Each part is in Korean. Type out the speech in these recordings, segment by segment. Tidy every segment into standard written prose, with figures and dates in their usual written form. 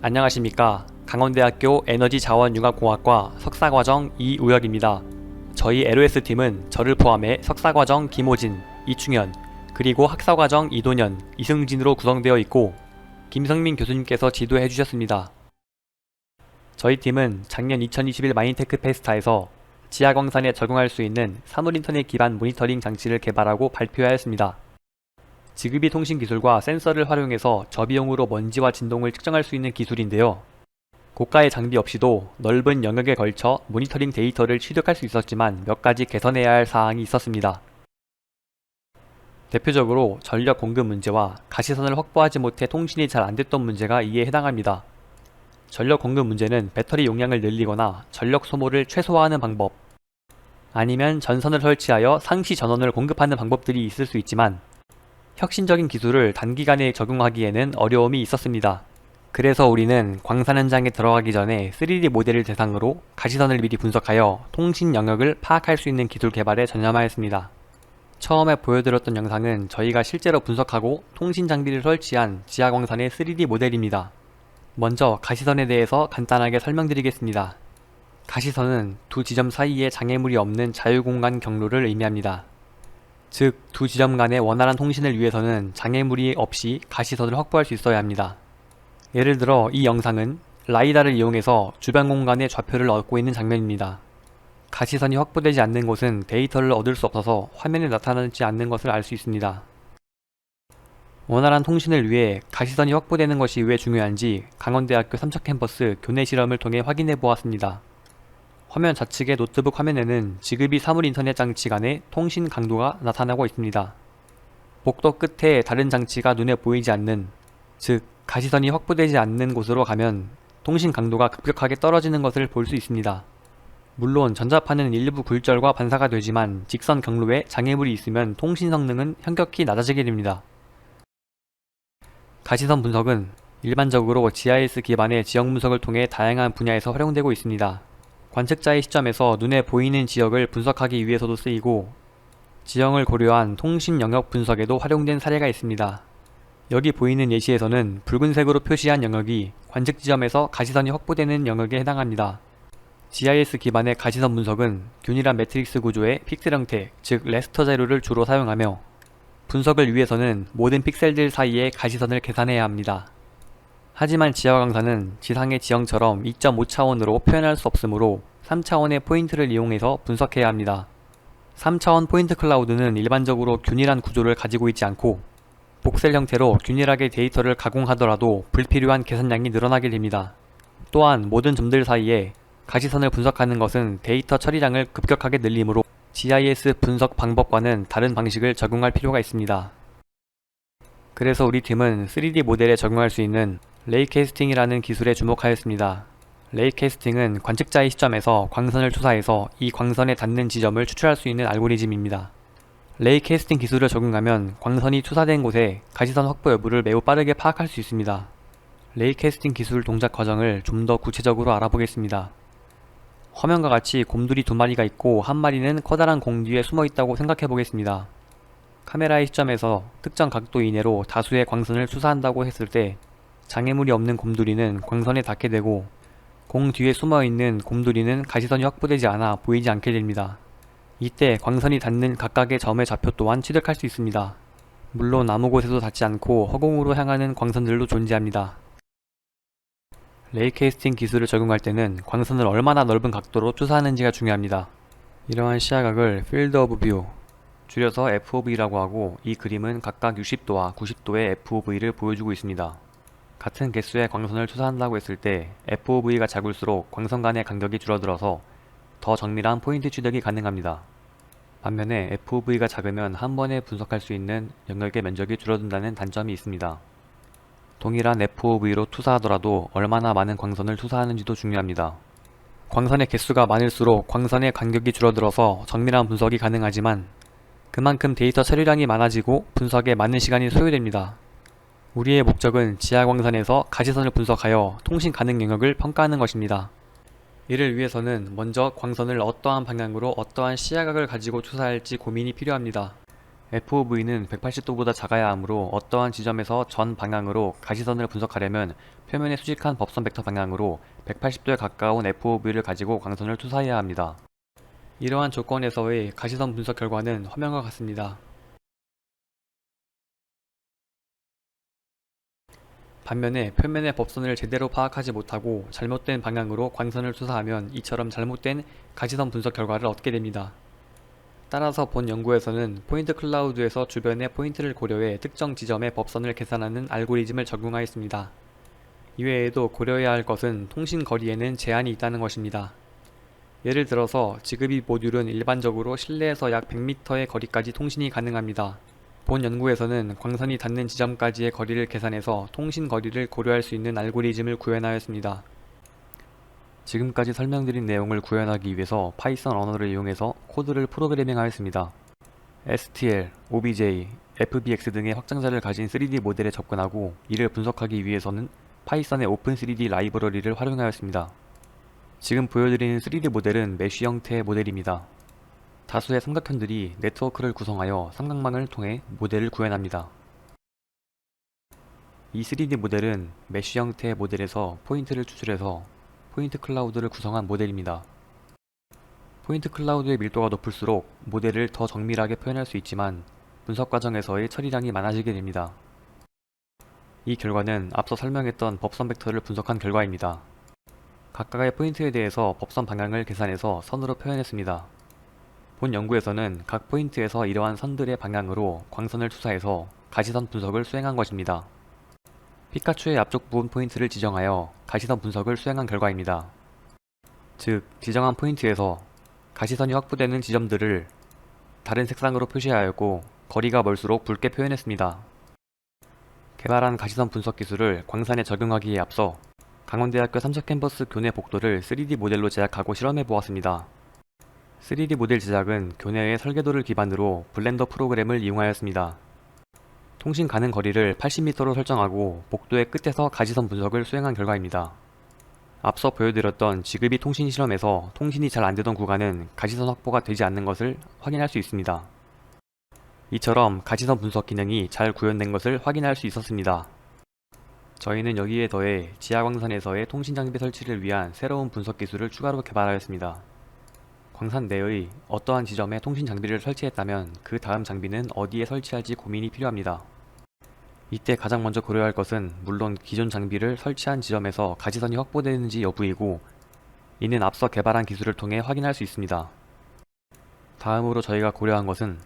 안녕하십니까. 강원대학교 에너지자원융합공학과 석사과정 이우혁입니다. 저희 LOS팀은 저를 포함해 석사과정 김호진, 이충현, 그리고 학사과정 이도년, 이승진으로 구성되어 있고 김성민 교수님께서 지도해 주셨습니다. 저희 팀은 작년 2021 마인테크 페스타에서 지하광산에 적용할 수 있는 사물인터넷 기반 모니터링 장치를 개발하고 발표하였습니다. 지급이 통신 기술과 센서를 활용해서 저비용으로 먼지와 진동을 측정할 수 있는 기술인데요. 고가의 장비 없이도 넓은 영역에 걸쳐 모니터링 데이터를 취득할 수 있었지만 몇 가지 개선해야 할 사항이 있었습니다. 대표적으로 전력 공급 문제와 가시선을 확보하지 못해 통신이 잘 안됐던 문제가 이에 해당합니다. 전력 공급 문제는 배터리 용량을 늘리거나 전력 소모를 최소화하는 방법, 아니면 전선을 설치하여 상시 전원을 공급하는 방법들이 있을 수 있지만 혁신적인 기술을 단기간에 적용하기에는 어려움이 있었습니다. 그래서 우리는 광산 현장에 들어가기 전에 3D 모델을 대상으로 가시선을 미리 분석하여 통신 영역을 파악할 수 있는 기술 개발에 전념하였습니다. 처음에 보여드렸던 영상은 저희가 실제로 분석하고 통신 장비를 설치한 지하광산의 3D 모델입니다. 먼저 가시선에 대해서 간단하게 설명드리겠습니다. 가시선은 두 지점 사이에 장애물이 없는 자유공간 경로를 의미합니다. 즉, 두 지점 간의 원활한 통신을 위해서는 장애물이 없이 가시선을 확보할 수 있어야 합니다. 예를 들어 이 영상은 라이다를 이용해서 주변 공간의 좌표를 얻고 있는 장면입니다. 가시선이 확보되지 않는 곳은 데이터를 얻을 수 없어서 화면에 나타나지 않는 것을 알 수 있습니다. 원활한 통신을 위해 가시선이 확보되는 것이 왜 중요한지 강원대학교 삼척 캠퍼스 교내 실험을 통해 확인해 보았습니다. 화면 좌측의 노트북 화면에는 지급이 사물 인터넷 장치 간의 통신 강도가 나타나고 있습니다. 복도 끝에 다른 장치가 눈에 보이지 않는, 즉 가시선이 확보되지 않는 곳으로 가면 통신 강도가 급격하게 떨어지는 것을 볼 수 있습니다. 물론 전자파는 일부 굴절과 반사가 되지만 직선 경로에 장애물이 있으면 통신 성능은 현격히 낮아지게 됩니다. 가시선 분석은 일반적으로 GIS 기반의 지형 분석을 통해 다양한 분야에서 활용되고 있습니다. 관측자의 시점에서 눈에 보이는 지역을 분석하기 위해서도 쓰이고 지형을 고려한 통신 영역 분석에도 활용된 사례가 있습니다. 여기 보이는 예시에서는 붉은색으로 표시한 영역이 관측 지점에서 가시선이 확보되는 영역에 해당합니다. GIS 기반의 가시선 분석은 균일한 매트릭스 구조의 픽셀 형태, 즉 레스터 자료를 주로 사용하며 분석을 위해서는 모든 픽셀들 사이의 가시선을 계산해야 합니다. 하지만 지하광산은 지상의 지형처럼 2.5차원으로 표현할 수 없으므로 3차원의 포인트를 이용해서 분석해야 합니다. 3차원 포인트 클라우드는 일반적으로 균일한 구조를 가지고 있지 않고 복셀 형태로 균일하게 데이터를 가공하더라도 불필요한 계산량이 늘어나게 됩니다. 또한 모든 점들 사이에 가시선을 분석하는 것은 데이터 처리량을 급격하게 늘리므로 GIS 분석 방법과는 다른 방식을 적용할 필요가 있습니다. 그래서 우리 팀은 3D 모델에 적용할 수 있는 레이캐스팅이라는 기술에 주목하였습니다. 레이캐스팅은 관측자의 시점에서 광선을 투사해서 이 광선에 닿는 지점을 추출할 수 있는 알고리즘입니다. 레이캐스팅 기술을 적용하면 광선이 투사된 곳에 가시선 확보 여부를 매우 빠르게 파악할 수 있습니다. 레이캐스팅 기술 동작 과정을 좀 더 구체적으로 알아보겠습니다. 화면과 같이 곰돌이 두 마리가 있고 한 마리는 커다란 공 뒤에 숨어 있다고 생각해 보겠습니다. 카메라의 시점에서 특정 각도 이내로 다수의 광선을 투사한다고 했을 때 장애물이 없는 곰돌이는 광선에 닿게 되고 공 뒤에 숨어있는 곰돌이는 가시선이 확보되지 않아 보이지 않게 됩니다. 이때 광선이 닿는 각각의 점의 좌표 또한 취득할 수 있습니다. 물론 아무 곳에도 닿지 않고 허공으로 향하는 광선들도 존재합니다. 레이캐스팅 기술을 적용할 때는 광선을 얼마나 넓은 각도로 투사하는지가 중요합니다. 이러한 시야각을 Field of View, 줄여서 FOV라고 하고 이 그림은 각각 60도와 90도의 FOV를 보여주고 있습니다. 같은 개수의 광선을 투사한다고 했을 때 FOV가 작을수록 광선 간의 간격이 줄어들어서 더 정밀한 포인트 취득이 가능합니다. 반면에 FOV가 작으면 한 번에 분석할 수 있는 영역의 면적이 줄어든다는 단점이 있습니다. 동일한 FOV로 투사하더라도 얼마나 많은 광선을 투사하는지도 중요합니다. 광선의 개수가 많을수록 광선의 간격이 줄어들어서 정밀한 분석이 가능하지만 그만큼 데이터 처리량이 많아지고 분석에 많은 시간이 소요됩니다. 우리의 목적은 지하광산에서 가시선을 분석하여 통신 가능 영역을 평가하는 것입니다. 이를 위해서는 먼저 광선을 어떠한 방향으로 어떠한 시야각을 가지고 투사할지 고민이 필요합니다. FOV는 180도보다 작아야 하므로 어떠한 지점에서 전 방향으로 가시선을 분석하려면 표면에 수직한 법선 벡터 방향으로 180도에 가까운 FOV를 가지고 광선을 투사해야 합니다. 이러한 조건에서의 가시선 분석 결과는 화면과 같습니다. 반면에 표면의 법선을 제대로 파악하지 못하고 잘못된 방향으로 광선을 투사하면 이처럼 잘못된 가시선 분석 결과를 얻게 됩니다. 따라서 본 연구에서는 포인트 클라우드에서 주변의 포인트를 고려해 특정 지점의 법선을 계산하는 알고리즘을 적용하였습니다. 이외에도 고려해야 할 것은 통신 거리에는 제한이 있다는 것입니다. 예를 들어서 지그비 모듈은 일반적으로 실내에서 약 100m의 거리까지 통신이 가능합니다. 본 연구에서는 광선이 닿는 지점까지의 거리를 계산해서 통신 거리를 고려할 수 있는 알고리즘을 구현하였습니다. 지금까지 설명드린 내용을 구현하기 위해서 파이썬 언어를 이용해서 코드를 프로그래밍하였습니다. STL, OBJ, FBX 등의 확장자를 가진 3D 모델에 접근하고 이를 분석하기 위해서는 파이썬의 오픈3D 라이브러리를 활용하였습니다. 지금 보여드리는 3D 모델은 메쉬 형태의 모델입니다. 다수의 삼각형들이 네트워크를 구성하여 삼각망을 통해 모델을 구현합니다. 이 3D 모델은 메쉬 형태의 모델에서 포인트를 추출해서 포인트 클라우드를 구성한 모델입니다. 포인트 클라우드의 밀도가 높을수록 모델을 더 정밀하게 표현할 수 있지만 분석 과정에서의 처리량이 많아지게 됩니다. 이 결과는 앞서 설명했던 법선 벡터를 분석한 결과입니다. 각각의 포인트에 대해서 법선 방향을 계산해서 선으로 표현했습니다. 본 연구에서는 각 포인트에서 이러한 선들의 방향으로 광선을 투사해서 가시선 분석을 수행한 것입니다. 피카츄의 앞쪽 부분 포인트를 지정하여 가시선 분석을 수행한 결과입니다. 즉, 지정한 포인트에서 가시선이 확보되는 지점들을 다른 색상으로 표시하였고 거리가 멀수록 붉게 표현했습니다. 개발한 가시선 분석 기술을 광산에 적용하기에 앞서 강원대학교 삼척캠퍼스 교내 복도를 3D 모델로 제작하고 실험해 보았습니다. 3D 모델 제작은 교내의 설계도를 기반으로 블렌더 프로그램을 이용하였습니다. 통신 가능 거리를 80m로 설정하고 복도의 끝에서 가시선 분석을 수행한 결과입니다. 앞서 보여드렸던 지그비 통신 실험에서 통신이 잘 안되던 구간은 가시선 확보가 되지 않는 것을 확인할 수 있습니다. 이처럼 가시선 분석 기능이 잘 구현된 것을 확인할 수 있었습니다. 저희는 여기에 더해 지하광산에서의 통신 장비 설치를 위한 새로운 분석 기술을 추가로 개발하였습니다. 광산 내의 어떠한 지점에 통신 장비를 설치했다면 그 다음 장비는 어디에 설치할지 고민이 필요합니다. 이때 가장 먼저 고려할 것은 물론 기존 장비를 설치한 지점에서 가시선이 확보되는지 여부이고 이는 앞서 개발한 기술을 통해 확인할 수 있습니다. 다음으로 저희가 고려한 것은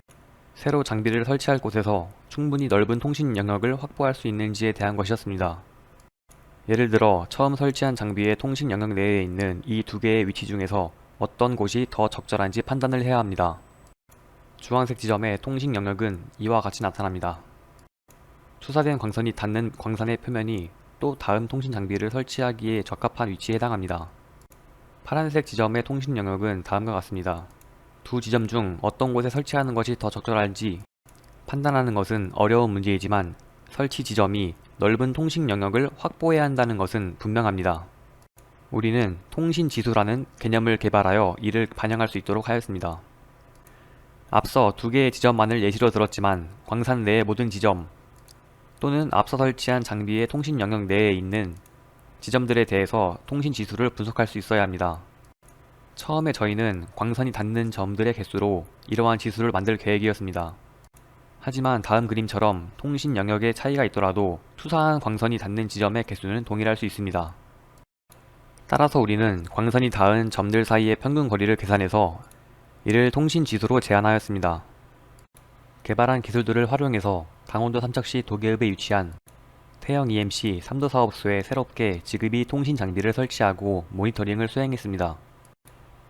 새로 장비를 설치할 곳에서 충분히 넓은 통신 영역을 확보할 수 있는지에 대한 것이었습니다. 예를 들어 처음 설치한 장비의 통신 영역 내에 있는 이 두 개의 위치 중에서 어떤 곳이 더 적절한지 판단을 해야 합니다. 주황색 지점의 통신 영역은 이와 같이 나타납니다. 투사된 광선이 닿는 광산의 표면이 또 다음 통신 장비를 설치하기에 적합한 위치에 해당합니다. 파란색 지점의 통신 영역은 다음과 같습니다. 두 지점 중 어떤 곳에 설치하는 것이 더 적절할지 판단하는 것은 어려운 문제이지만 설치 지점이 넓은 통신 영역을 확보해야 한다는 것은 분명합니다. 우리는 통신지수라는 개념을 개발하여 이를 반영할 수 있도록 하였습니다. 앞서 두 개의 지점만을 예시로 들었지만 광산 내의 모든 지점 또는 앞서 설치한 장비의 통신 영역 내에 있는 지점들에 대해서 통신지수를 분석할 수 있어야 합니다. 처음에 저희는 광선이 닿는 점들의 개수로 이러한 지수를 만들 계획이었습니다. 하지만 다음 그림처럼 통신 영역의 차이가 있더라도 투사한 광선이 닿는 지점의 개수는 동일할 수 있습니다. 따라서 우리는 광선이 닿은 점들 사이의 평균 거리를 계산해서 이를 통신 지수로 제한하였습니다. 개발한 기술들을 활용해서 강원도 삼척시 도계읍에 위치한 태영 EMC 3도 사업소에 새롭게 지그비 통신 장비를 설치하고 모니터링을 수행했습니다.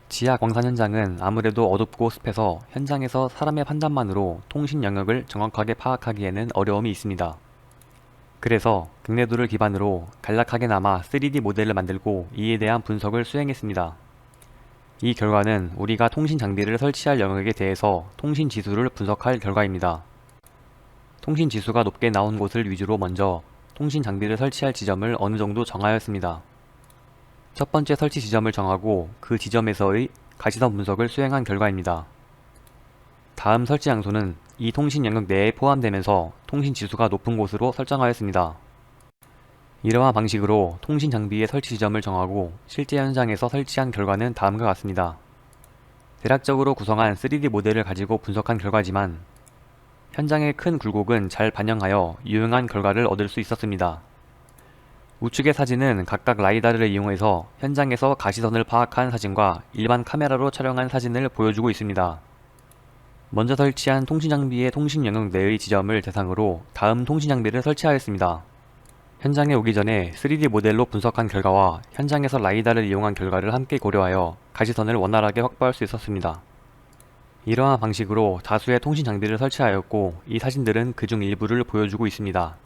지하 광산 현장은 아무래도 어둡고 습해서 현장에서 사람의 판단만으로 통신 영역을 정확하게 파악하기에는 어려움이 있습니다. 그래서 극내도를 기반으로 간략하게나마 3D 모델을 만들고 이에 대한 분석을 수행했습니다. 이 결과는 우리가 통신 장비를 설치할 영역에 대해서 통신 지수를 분석할 결과입니다. 통신 지수가 높게 나온 곳을 위주로 먼저 통신 장비를 설치할 지점을 어느 정도 정하였습니다. 첫 번째 설치 지점을 정하고 그 지점에서의 가시선 분석을 수행한 결과입니다. 다음 설치 장소는 이 통신 영역 내에 포함되면서 통신 지수가 높은 곳으로 설정하였습니다. 이러한 방식으로 통신 장비의 설치 지점을 정하고 실제 현장에서 설치한 결과는 다음과 같습니다. 대략적으로 구성한 3D 모델을 가지고 분석한 결과지만 현장의 큰 굴곡은 잘 반영하여 유용한 결과를 얻을 수 있었습니다. 우측의 사진은 각각 라이다를 이용해서 현장에서 가시선을 파악한 사진과 일반 카메라로 촬영한 사진을 보여주고 있습니다. 먼저 설치한 통신장비의 통신 영역 내의 지점을 대상으로 다음 통신장비를 설치하였습니다. 현장에 오기 전에 3D 모델로 분석한 결과와 현장에서 라이다를 이용한 결과를 함께 고려하여 가시선을 원활하게 확보할 수 있었습니다. 이러한 방식으로 다수의 통신 장비를 설치하였고 이 사진들은 그중 일부를 보여주고 있습니다.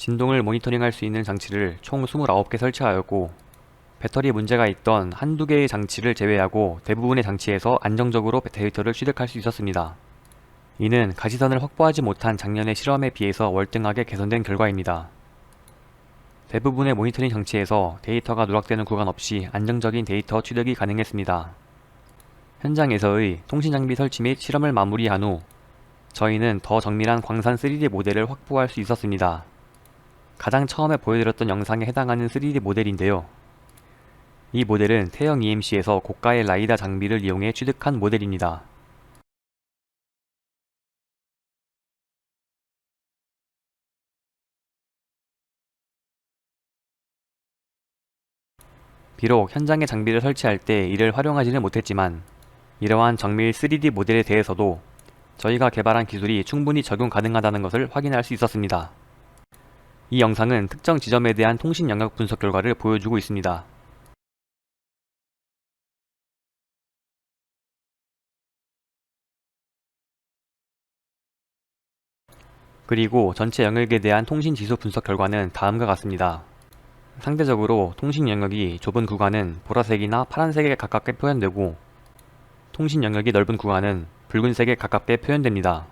진동을 모니터링할 수 있는 장치를 총 29개 설치하였고 배터리 문제가 있던 한두 개의 장치를 제외하고 대부분의 장치에서 안정적으로 데이터를 취득할 수 있었습니다. 이는 가시선을 확보하지 못한 작년의 실험에 비해서 월등하게 개선된 결과입니다. 대부분의 모니터링 장치에서 데이터가 누락되는 구간 없이 안정적인 데이터 취득이 가능했습니다. 현장에서의 통신장비 설치 및 실험을 마무리한 후 저희는 더 정밀한 광산 3D 모델을 확보할 수 있었습니다. 가장 처음에 보여드렸던 영상에 해당하는 3D 모델인데요. 이 모델은 태형 EMC에서 고가의 라이다 장비를 이용해 취득한 모델입니다. 비록 현장에 장비를 설치할 때 이를 활용하지는 못했지만 이러한 정밀 3D 모델에 대해서도 저희가 개발한 기술이 충분히 적용 가능하다는 것을 확인할 수 있었습니다. 이 영상은 특정 지점에 대한 통신 영역 분석 결과를 보여주고 있습니다. 그리고 전체 영역에 대한 통신 지수 분석 결과는 다음과 같습니다. 상대적으로 통신 영역이 좁은 구간은 보라색이나 파란색에 가깝게 표현되고 통신 영역이 넓은 구간은 붉은색에 가깝게 표현됩니다.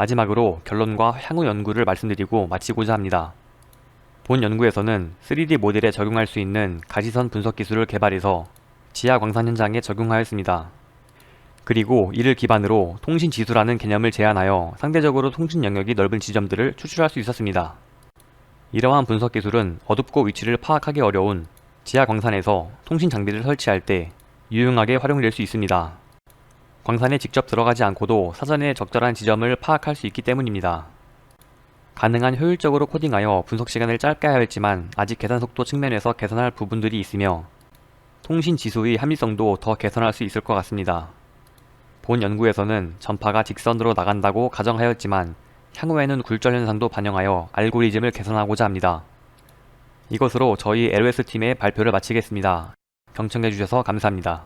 마지막으로 결론과 향후 연구를 말씀드리고 마치고자 합니다. 본 연구에서는 3D 모델에 적용할 수 있는 가시선 분석 기술을 개발해서 지하 광산 현장에 적용하였습니다. 그리고 이를 기반으로 통신 지수라는 개념을 제안하여 상대적으로 통신 영역이 넓은 지점들을 추출할 수 있었습니다. 이러한 분석 기술은 어둡고 위치를 파악하기 어려운 지하 광산에서 통신 장비를 설치할 때 유용하게 활용될 수 있습니다. 광산에 직접 들어가지 않고도 사전에 적절한 지점을 파악할 수 있기 때문입니다. 가능한 효율적으로 코딩하여 분석 시간을 짧게 하였지만 아직 계산 속도 측면에서 개선할 부분들이 있으며 통신 지수의 합리성도 더 개선할 수 있을 것 같습니다. 본 연구에서는 전파가 직선으로 나간다고 가정하였지만 향후에는 굴절 현상도 반영하여 알고리즘을 개선하고자 합니다. 이것으로 저희 LOS팀의 발표를 마치겠습니다. 경청해주셔서 감사합니다.